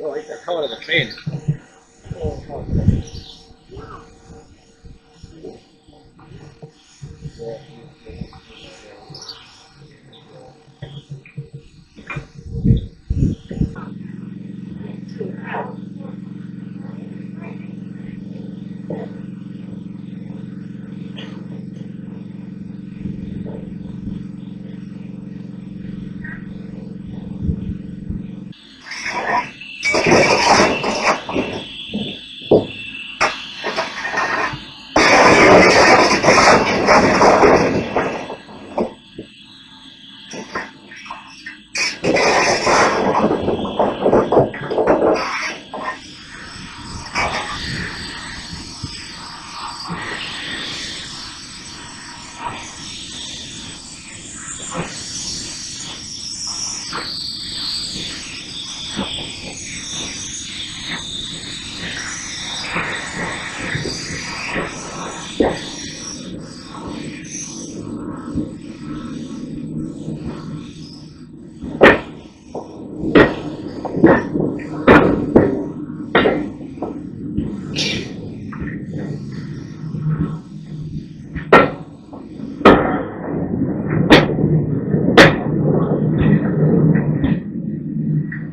Oh, it's the color of the train.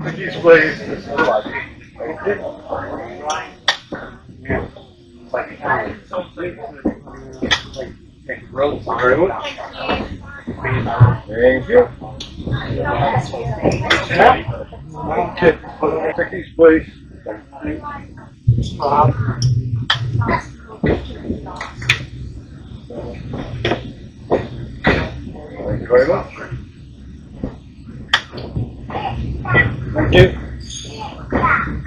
Please, please. Very much. Thank you. Okay. Please, please. Thank you very much. Thank you.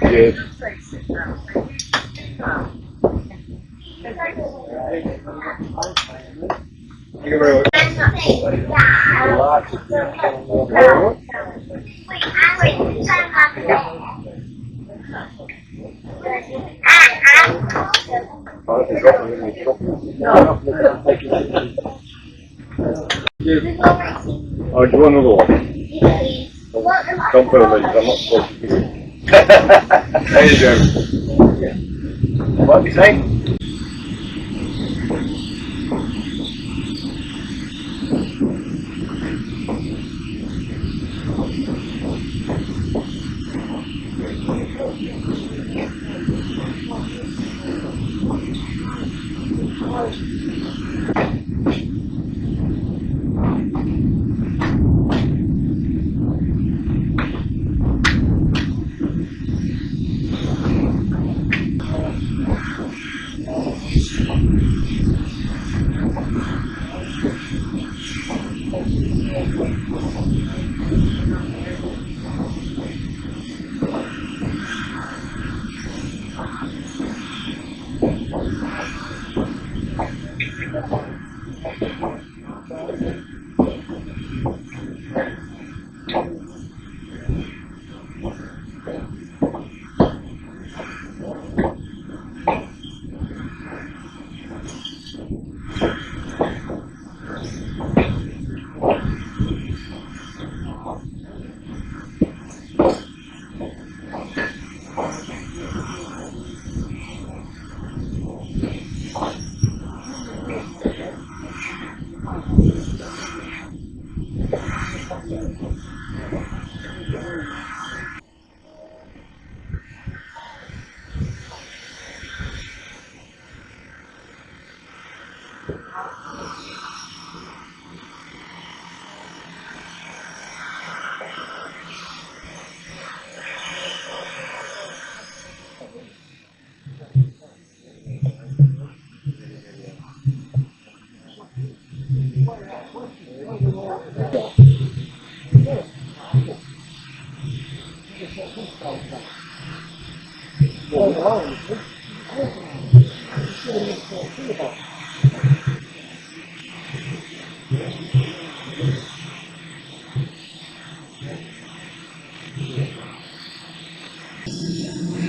Yes. Thank you very much. Oh, do you want another one? Don't put them in, I'm not supposed to do it. There you go. What do you say?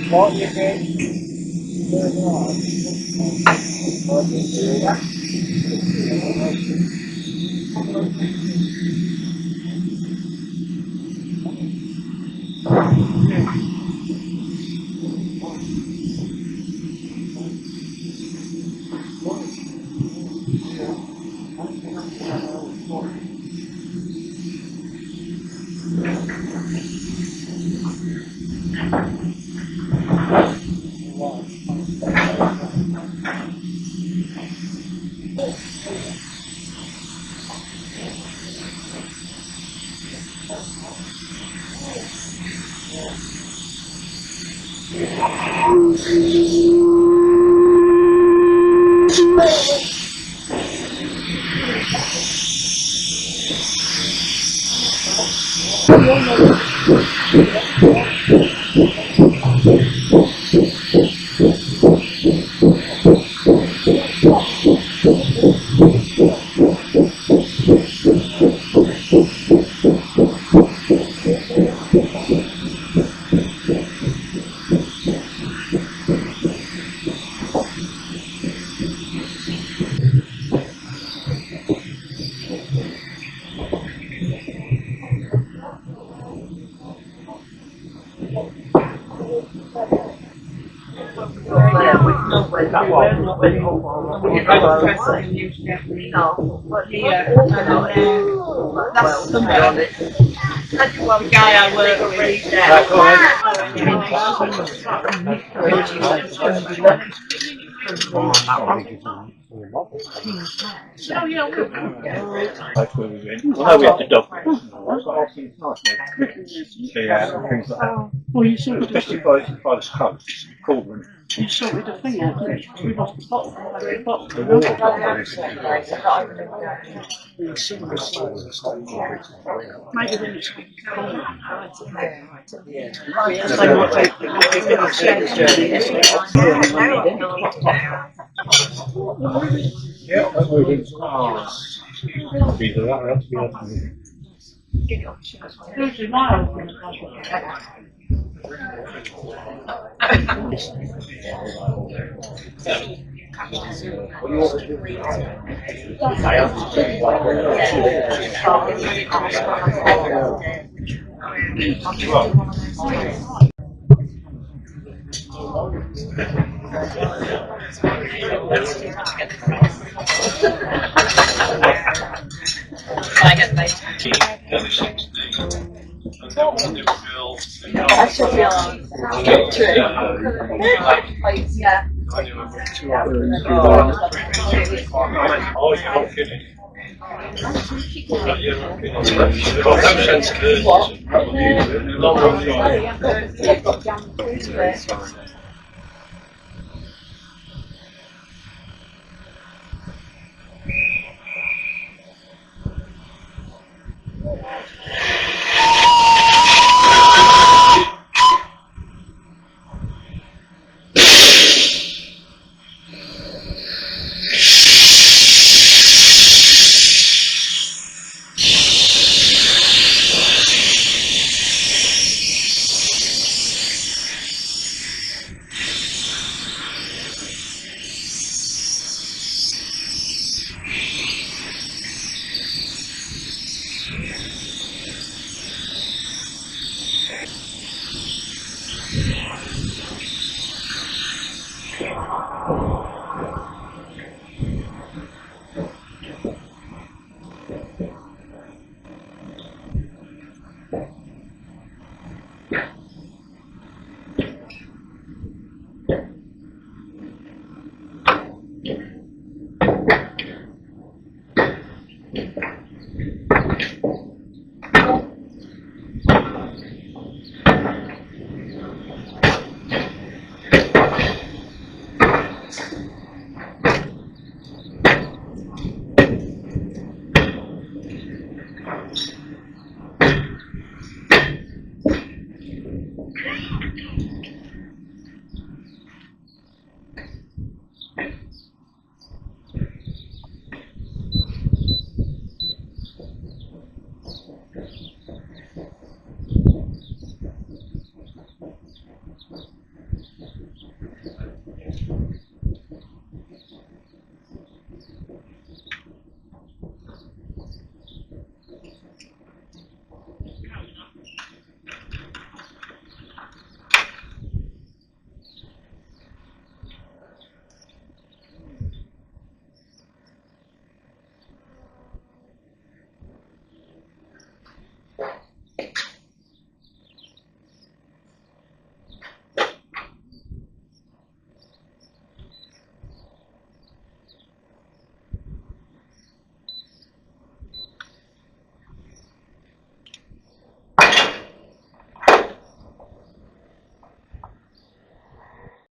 What you think? That's somebody. The guy I work That's where we went. Well, no, we had the dog. Yeah, and things like that. Well, you sorted the Especially by the coast, Cauldron. you sorted the thing out, didn't you? We lost the bottle. The bottle. The water got Maybe then it's cold. yeah, that's where we went. Be the that, that's the other. Usually my husband I should be on. Yeah.